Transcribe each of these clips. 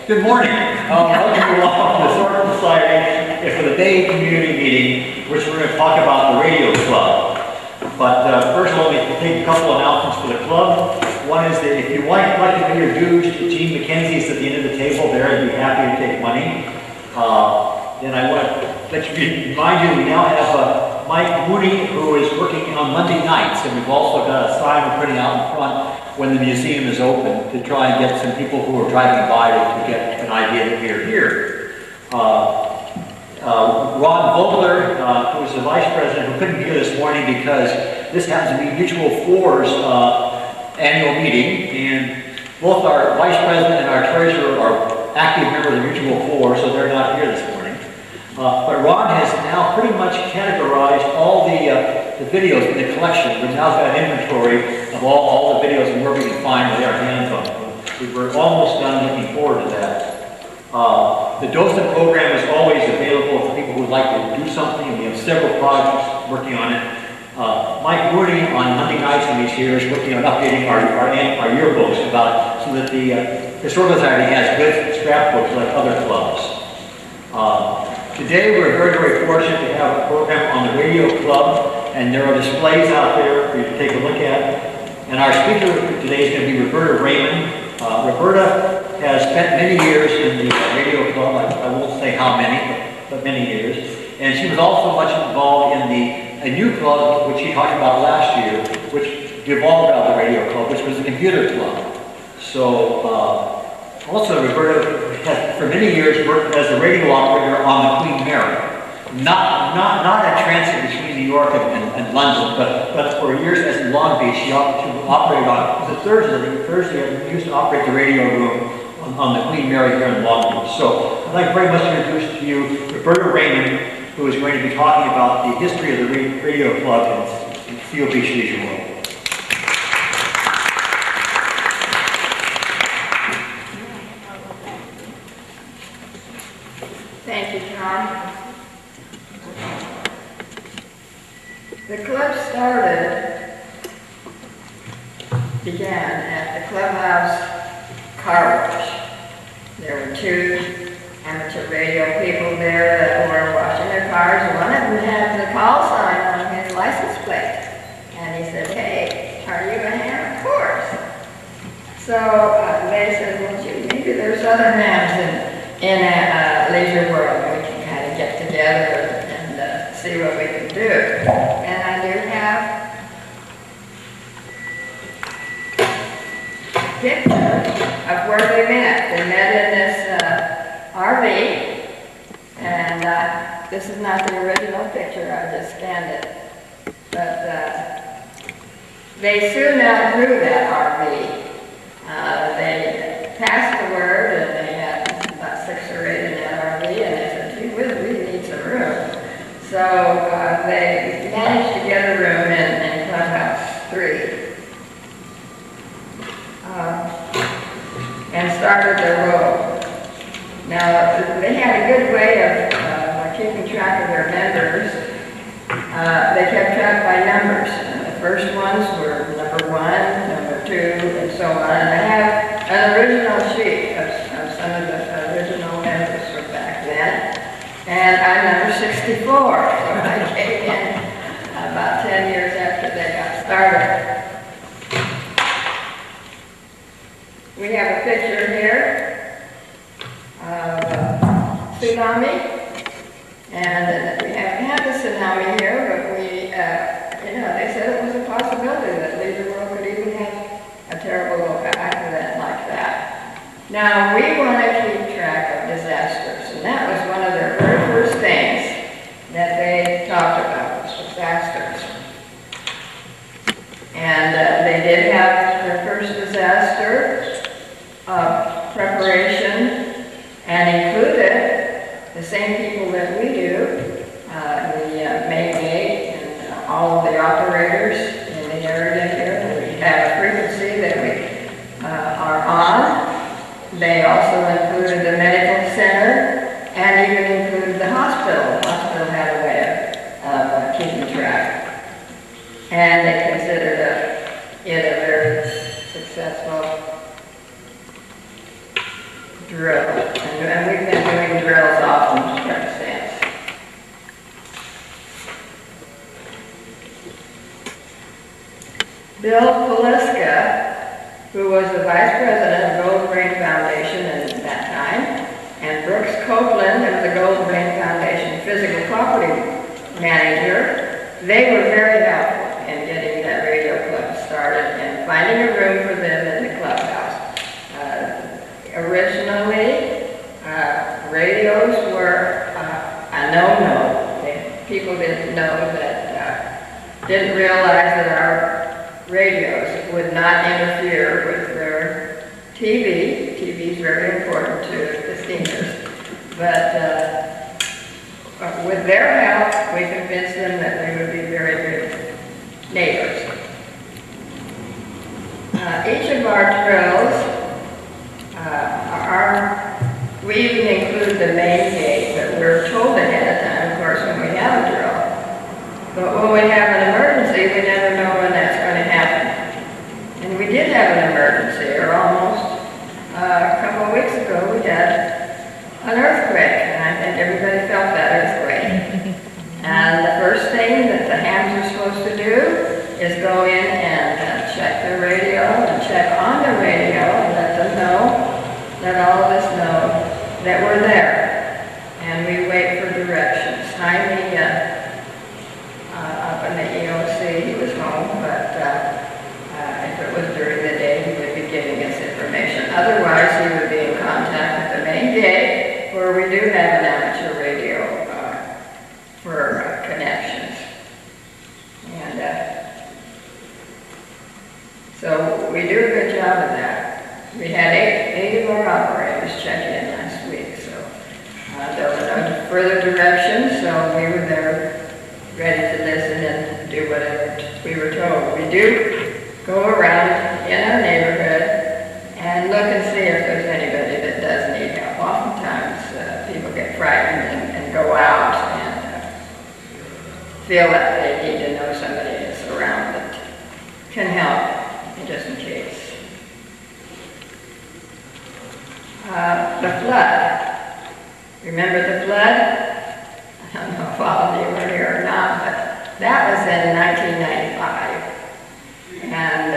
Good morning. Welcome you all to the Historical Society for the Day Community Meeting, which we're going to talk about the Radio Club. But first of all, let me take a couple of announcements for the club. One is that if you want to pay your dues, Gene McKenzie's at the end of the table there, I'd be happy to take money. Then I want to remind you, we now have Mike Mooney, who is working on Monday nights, and we've also got a sign we're putting out in front when the museum is open to try and get some people who are driving by to get an idea that we are here. Ron Vogler, who is the vice president, who couldn't be here this morning because this happens to be Mutual Four's annual meeting, and both our vice president and our treasurer are active members of the Mutual Four, so they're not here this morning. But Ron has now pretty much categorized all the videos in the collection. We've now got an inventory of all the videos and where we can find with our hands on them. We're almost done, looking forward to that. The docent program is always available for people who would like to do something, and we have several projects working on it. Mike Mooney on Monday nights when he's here is working on updating our yearbooks so that the Historical Society has good scrapbooks like other clubs. Today we're very, very fortunate to have a program on the Radio Club, and there are displays out there for you to take a look at. And our speaker today is going to be Roberta Raymond. Roberta has spent many years in the Radio Club, I won't say how many, but many years. And she was also much involved in a new club, which she talked about last year, which evolved out of the Radio Club, which was the Computer Club. So, also Roberta has for many years worked as a radio operator on the Queen Mary. Not a transit between New York and London, but for years as in Long Beach, she operated on, it was a Thursday, we used to operate the radio room on the Queen Mary here in Long Beach. So I'd like very much to introduce to you Roberta Raymond, who is going to be talking about the history of the Radio Club in Theo Beach Leisure World. Thank you, John. The club began at the clubhouse car wash. There were two amateur radio people there that were washing their cars. One of them had the call sign on his license plate. And he said, "Hey, are you a ham?" "Of course." So they said, "Well, gee, maybe there's other hams in a leisure world. We can kind of get together and see what we can do." And I do have a picture of where they met. They met in this RV, and this is not the original picture, I just scanned it. But they soon outgrew that RV. They passed the word, and they had about 6 or 8 in that RV, and they said, "Gee whiz, we need some room." So they managed to get a room in Clubhouse 3 and started their roll. Now, they had a good way of keeping track of their members. They kept track by numbers. The first ones were number 1, number 2, and so on. And I have an original sheet of some of the original members from back then. And I'm number 64, so I came in about 10 years after they got started. We have a picture here of a tsunami, and we haven't had the tsunami here, but we, they said it was a possibility that Leisure World could even have a terrible accident like that. Now, we want to keep track of disasters, and that was one of their very first things that they talked about, was disasters. And they did have their first disaster preparation, and included the same people that we do, the main gate and all of the operators in the area here. We have a frequency that we are on. They also included the medical center and even included the hospital. The hospital had a way of keeping track. And they considered it a very successful drill. Bill Poliska, who was the vice president of Golden Brain Foundation at that time, and Brooks Copeland, who was the Golden Brain Foundation physical property manager. They were very helpful in getting that radio club started and finding a room for them in the clubhouse. Originally, radios were a no-no. People didn't know that, didn't realize that our radios would not interfere with their TV. TV is very important to the seniors. But with their help, we convinced them that they would be very good neighbors. Each of our drills we even include the main gate, but we're told ahead of time, of course, when we have a drill. But when we have an emergency, we never know when that's going to happen. And we did have an emergency, or almost. A couple of weeks ago, we had an earthquake, and I think everybody felt that earthquake. And the first thing that the hams are supposed to do is go in and check the radio and check on the radio and let them know, let all of us know that we're there. And we wait for directions. Jaime up in the EOC, he was home, but if it was during the day, he would be giving us information. Otherwise, he would be in contact with the main gate, where we do have an amateur radio for connections. And so we do a good job of that. We had eight of our operators check in last week, so there were no further directions, so we were there ready to listen and do whatever we were told. We do go around in our neighborhood and look and see if there's anybody that does need help. Oftentimes people get frightened and go out and feel that they need to know somebody that's around that can help, just in case. The flood. Remember the flood? I don't know if all of you were here or not, but that was in 1995. And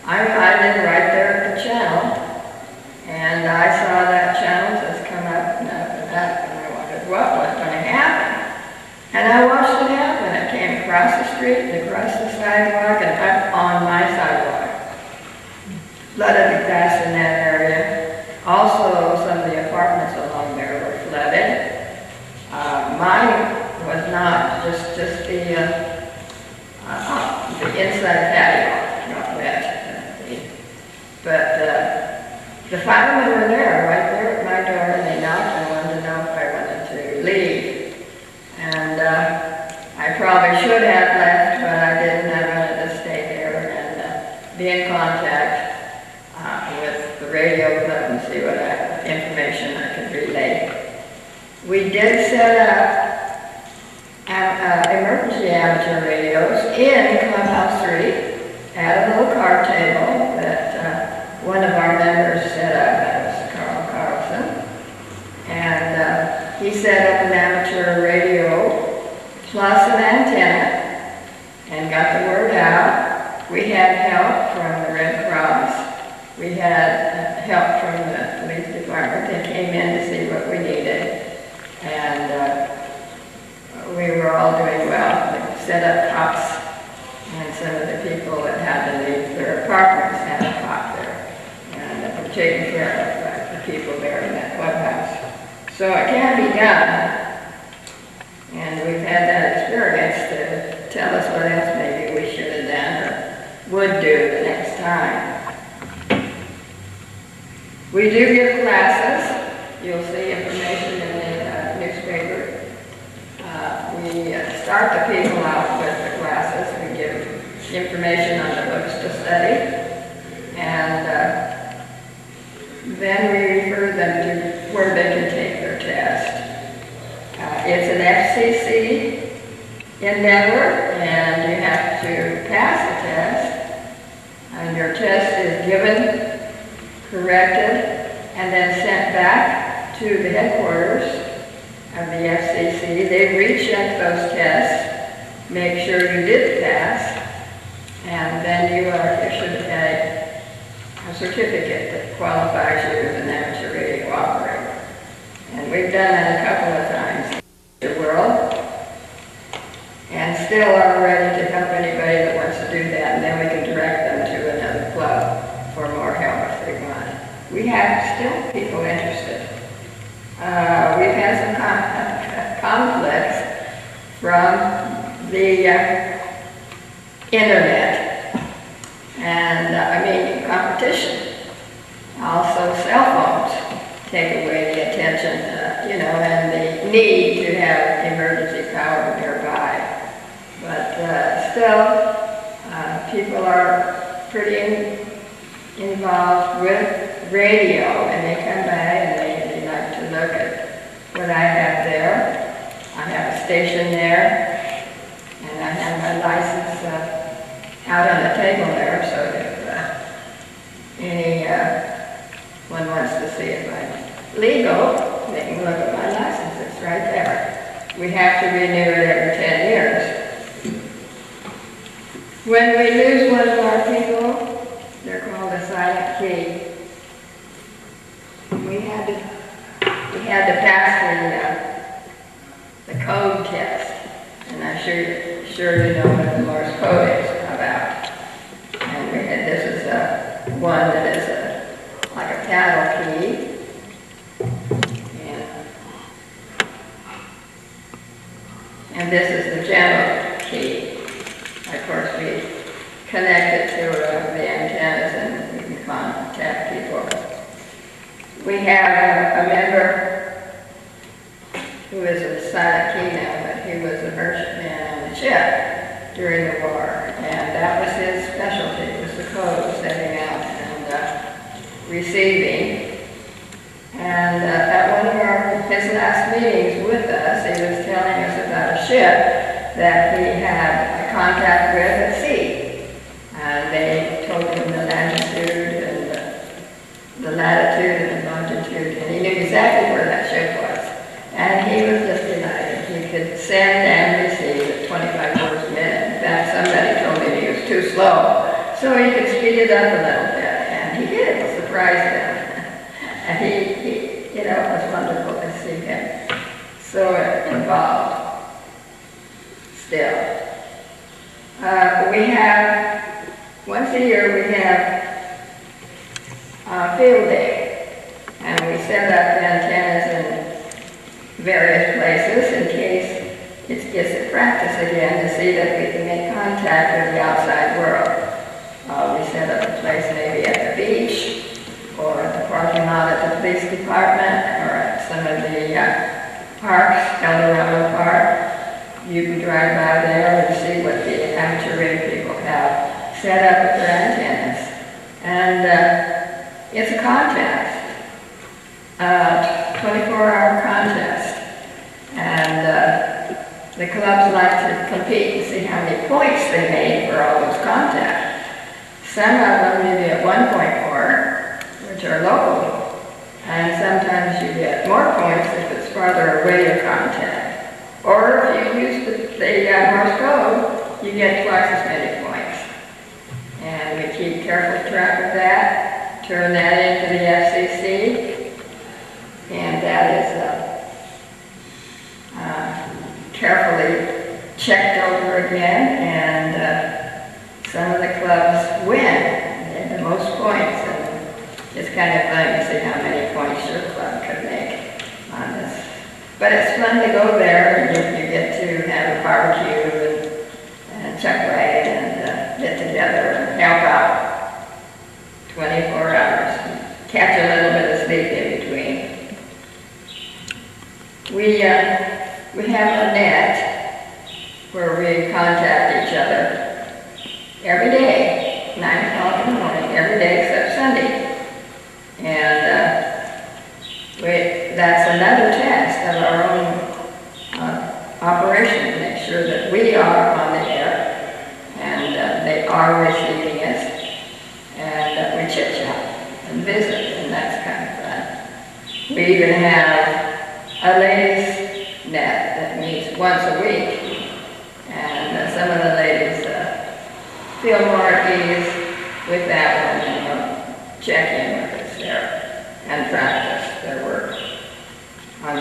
I lived right there at the channel, and I saw that channel just come up and up and up, and I wondered what was going to happen. And I watched it happen. It came across the street and across the sidewalk and up on my sidewalk. Flooded the grass in that area. Also, some of the apartments along there were flooded. Mine was not, just the inside patio, not wet. But the firemen were there, right there at my door, and they knocked and wanted to know if I wanted to leave. And I probably should have left, but I didn't. I wanted to stay there and be in contact with the radio club and see what information I could relay. We did set up emergency amateur radios in Clubhouse 3 at a little card table that one of our members set up. That was Carl Carlson. And he set up an amateur radio plus an antenna and got the word out. We had help from the Red Cross. We had help from the police department. They came in to see what we needed. And we were all doing well. They set up cots, and some of the people that had to leave their apartments had a cot there. And were taking care of the people there in that clubhouse. So it can be done. And we've had that experience to tell us what else maybe we should have done or would do the next time. We do give classes. You'll see information in the newspaper. We start the people out with the classes. We give information on the books to study. And then we refer them to where they can take their test. It's an FCC endeavor, and you have to pass the test. And your test is given, corrected, and then sent back to the headquarters of the FCC. They recheck those tests, make sure you did pass, and then certificate that qualifies you as an amateur radio operator. And we've done that a couple of times in the world, and still are ready to help anybody that wants to do that, and then we can direct them to another club for more help if they want. We have still people interested. We've had some conflicts from the internet, and competition. Also, cell phones take away the attention, and the need to have emergency power nearby. But still, people are pretty involved with radio, and they come by and they like to look at what I have there. I have a station there, and I have my license out on the table there, so if anyone wants to see if I'm legal, they can look at my license. It's right there. We have to renew it every 10 years. When we lose one of our people, they're called a silent key. We had to pass the code test, and I'm sure you know what the Morse code is about. And this is one that is like a paddle key, and this is the general key. Of course, we connect it to the antennas and we can contact people. We have a member who is a silent key now, but he was a merchantman on the ship during the war, and that was his specialty, was the code, setting out and receiving. And at one of his last meetings with us, he was telling us about a ship that he had contact with at sea. And they told him the latitude and the latitude and the longitude, and he knew exactly where that ship was. And he was just delighted. He could send and receive at 25 words a minute. In fact, somebody told him he was too slow, so he could speed it up a little bit. And he did, surprise them. And he it was wonderful to see him so involved still. We have, once a year we have a field day, and we set up antennas in various places in case it gets to practice again to see that we can make contact with the outside world. We set up a place maybe at the beach, or at the parking lot at the police department, or at some of the parks, Eldorado Park. You can drive by there and see what the amateur radio people have set up with their antennas. And it's a contest, 24-hour contest. And the clubs like to compete and see how many points they made for all those contacts. Some of them you get 1.4, which are local, and sometimes you get more points if it's farther away your contact. Or if you use the Morse code, you get twice as many points. And we keep careful track of that, turn that into the FCC, and that is carefully checked over again, and some of the clubs win. They have the most points, and it's kind of fun to see how many points your club could make on this. But it's fun to go there, and you get to have a barbecue and chuck wagon and get together and help out 24 hours, and catch a little bit of sleep in between. We have a net where we contact each other every day, 9 o'clock in the morning, every day except Sunday. And that's another test of our own operation, to make sure that we are on the air and they are receiving us, and we chit-chat and visit, and that's kind of fun. We even have a ladies' net that meets once a week, and some of the ladies feel more at ease with that one. check in with us there and practice their work on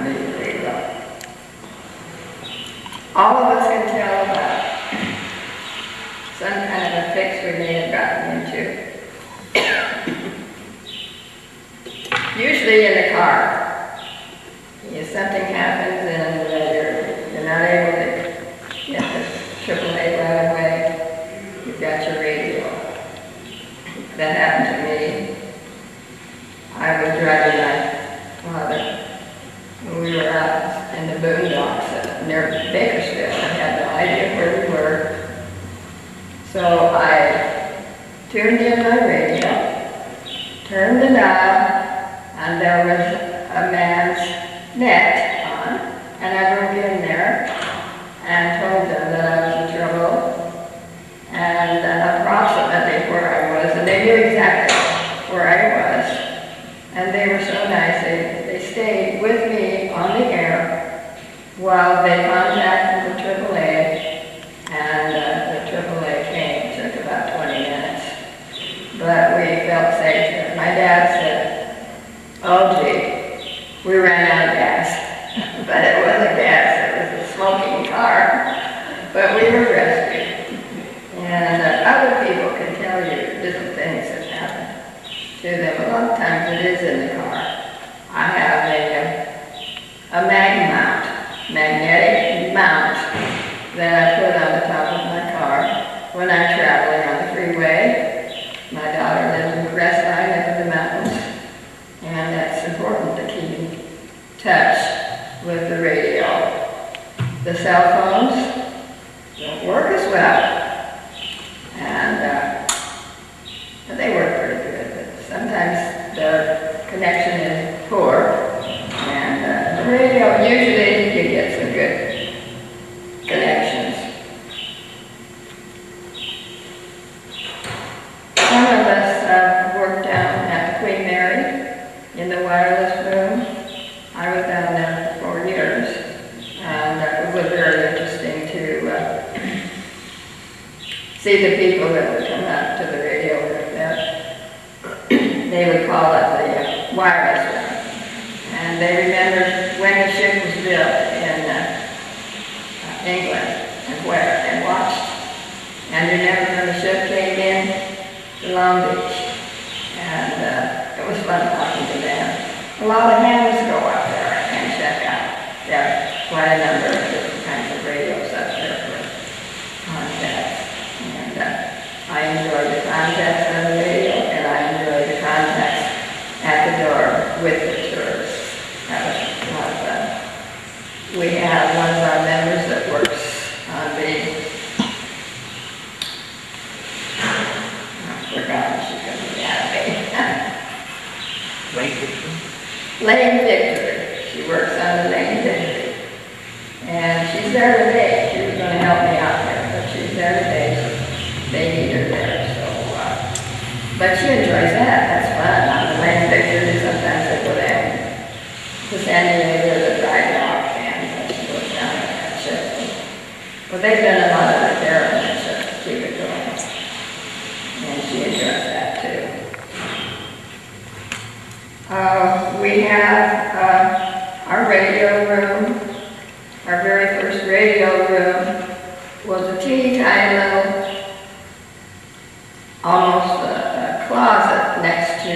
the radio. All of us can tell about some kind of a fix we may have gotten into. Usually in the car. If something happens and you're not able to get the AAA right away, you've got your radio. That happened to me. I was driving my father when we were out in the boondocks near Bakersfield. I had no idea where we were. So I tuned in my radio, turned the knob, and there was a man's net on, and I broke in there and told them that I was in trouble and approximately where I was, and they knew exactly where I was, and they were so nice. They stayed with me on the air while they contacted the AAA, and the AAA came. It took about 20 minutes, but we felt safe. My dad said, "Oh gee, we ran out of gas." But it wasn't gas, it was a smoking car. But we were rescued. And other people can tell you different things that happen to them. A lot of times it is in the car. I have a magnetic mount that I put on the top of my car when I'm traveling on the freeway. My daughter lives in the Crestline up in the mountains, and that's important to keep in touch with the radio. The cell phones don't work as well, and they work pretty good, but sometimes the connection is poor, and the radio, usually you get some good connections. Some of us worked down at the Queen Mary in the wireless room. I was down there for 4 years, and it was very interesting to see the people that would come up to the radio like that. They would call it the wireless room, and they remembered when the ship was built in England and where, and watched, and remembered when the ship came in to Long Beach, and it was fun talking to them. A lot of hands go up there and check out. There are quite a number of different kinds of radios up there for contacts. And I enjoy the contacts on the radio, and I enjoy the contacts at the door with the tourists. That was a lot of fun. We have one of our members that works on the, I forgot, she's going to be out of me. Lane Victory. She works on the Lane Victory. And she's there today. She was going to help me out there, but she's there today, so they need her there. So, but she enjoys that. That's fun. On the Lane Victory, sometimes they go down to San Diego to dry dock, and she goes down on that ship. But they've done a lot of repair on that ship to keep it going. And she enjoys that too. We have our radio room. Our very first radio room was a teeny tiny little, almost a closet next to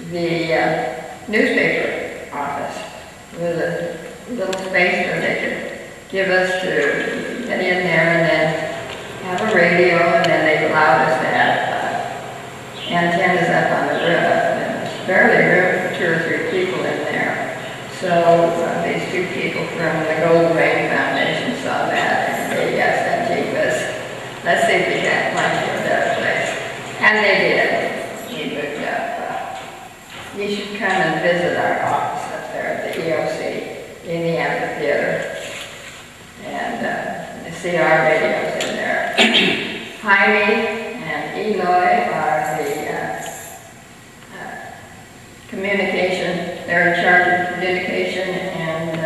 the newspaper office, with a little space where they could give us to get in there and then have a radio, and then they allowed us to have antennas up on the roof. Barely room for 2 or 3 people in there. So these 2 people from the Golden Rain Foundation saw that and said, yes, that gee whiz, let's see if we can't find you a better place. And they did. We moved up. You should come and visit our office up there at the EOC in the amphitheater and see our radios in there. Jaime and Eloy are the communication, they're in charge of communication and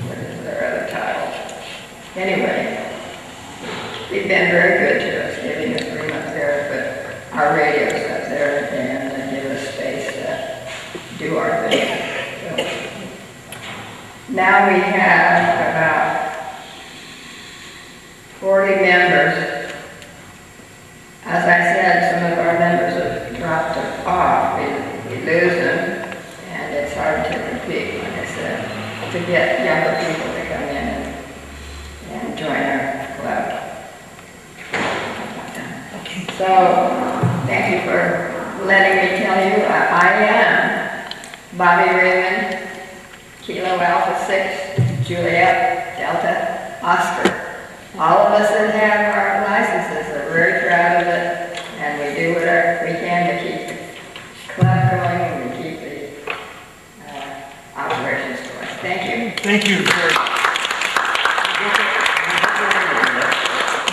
what is their other title? Anyway, they've been very good to us, giving us room up there, but Now we have about 40 members. As I said, some of our members have dropped off. We lose them, and it's hard to repeat, like I said, to get younger people to come in and join our club. So, thank you for letting me tell you, I am Bobby Raymond, Kilo Alpha 6, Juliet, Delta, Oscar. All of us that have our licenses are very proud of it, and we do whatever we can to keep the club going and to keep the operations going. Thank you. Thank you very much.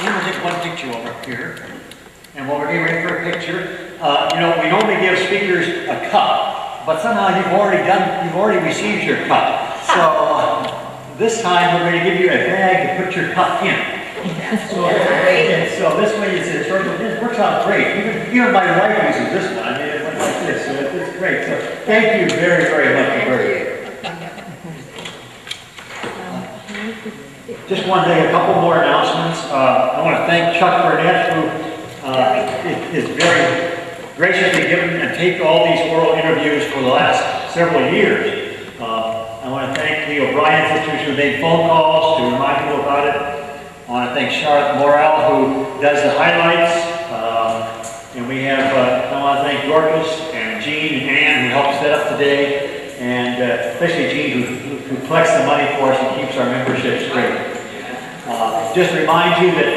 We're going to take one picture over here. And while we're getting ready for a picture, you know, we normally give speakers a cup, but somehow you've already received your cup. So this time we're going to give you a bag to put your cup in. So this way it works out great. Even my wife uses this one. I mean, it went like this, so it's great. So thank you very, very much. Just one thing, a couple more announcements. I want to thank Chuck Burnett, who is very graciously given and take all these oral interviews for the last several years. I want to thank the O'Brien sisters who made phone calls to remind people about it. I want to thank Charlotte Morrell, who does the highlights. And we have, I want to thank Dorcas and Jean and Ann, who helped set up today. And especially Jean, who collects the money for us and keeps our membership straight. Just remind you that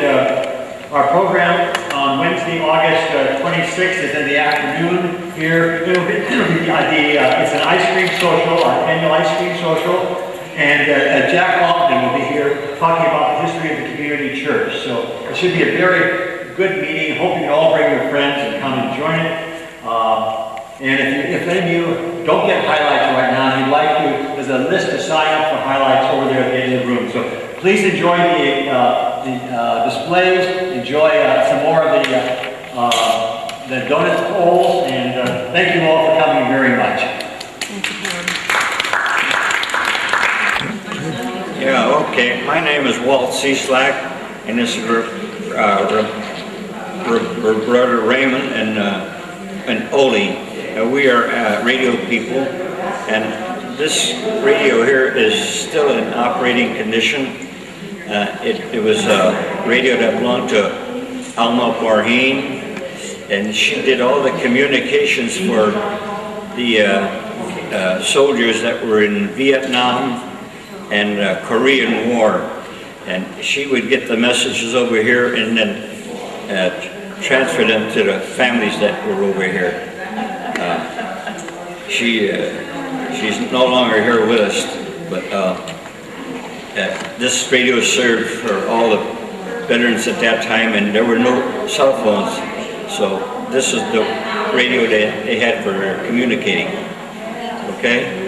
our program on Wednesday, August 26th is in the afternoon here. It's an ice cream social, our annual ice cream social. And Jack Lofton will be here talking about the history of the community church. So it should be a very good meeting. Hope you can all bring your friends and come and join it. And if any of you don't get highlights right now, and you'd like to, there's a list to sign up for highlights over there at the end of the room. So please enjoy the displays, enjoy some more of the donut bowls, and thank you all for coming very much. Yeah, okay. My name is Walt Cieslak, and this is Roberta Raymond and Oli. We are radio people, and this radio here is still in operating condition. It was a radio that belonged to Alma Barheen, and she did all the communications for the soldiers that were in Vietnam and Korean War. And she would get the messages over here and then transfer them to the families that were over here. She's no longer here with us, but this radio served for all the veterans at that time, and there were no cell phones, so this is the radio that they had for communicating. Okay?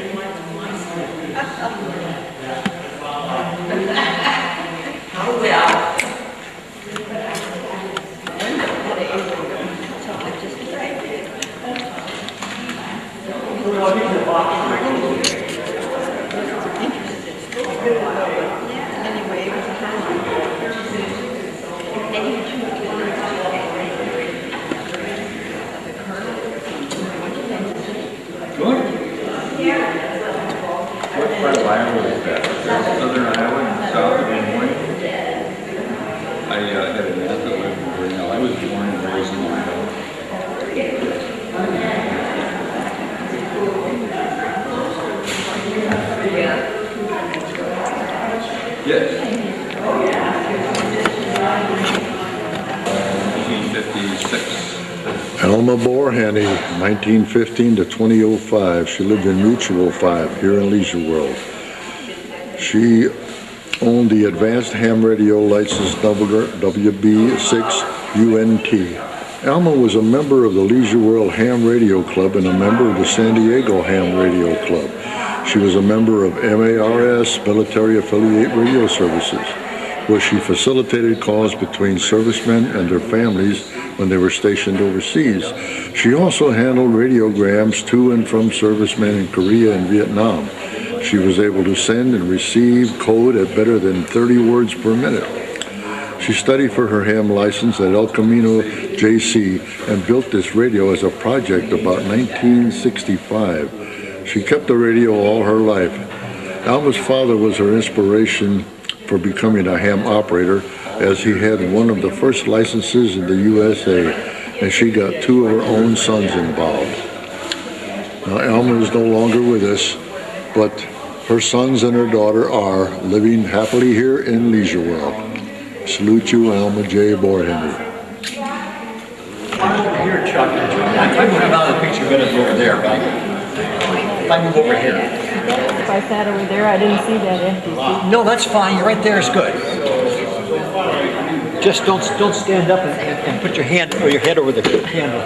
What part of Iowa is that? Southern Iowa and south of Des Moines? I had an aunt that lived in Grinnell. I was born and raised in Iowa. Yes. 1956. Alma Borhanny, 1915 to 2005. She lived in Mutual 5 here in Leisure World. She owned the Advanced Ham Radio license number WB6UNT. Alma was a member of the Leisure World Ham Radio Club and a member of the San Diego Ham Radio Club. She was a member of MARS, Military Affiliate Radio Services, where she facilitated calls between servicemen and their families when they were stationed overseas. She also handled radiograms to and from servicemen in Korea and Vietnam. She was able to send and receive code at better than 30 words per minute. She studied for her ham license at El Camino JC and built this radio as a project about 1965. She kept the radio all her life. Alma's father was her inspiration for becoming a ham operator, as he had one of the first licenses in the USA, and she got 2 of her own sons involved. Now, Alma is no longer with us, but her sons and her daughter are living happily here in Leisure World. Salute you, Alma J. Borhenry. Here, Chuck. If I move out of the picture, you're gonna go over there, right? If I move over here. If I sat over there, I didn't see that empty seat. No, that's fine. You're right there is good. Just don't stand up and put your hand or your head over the handle.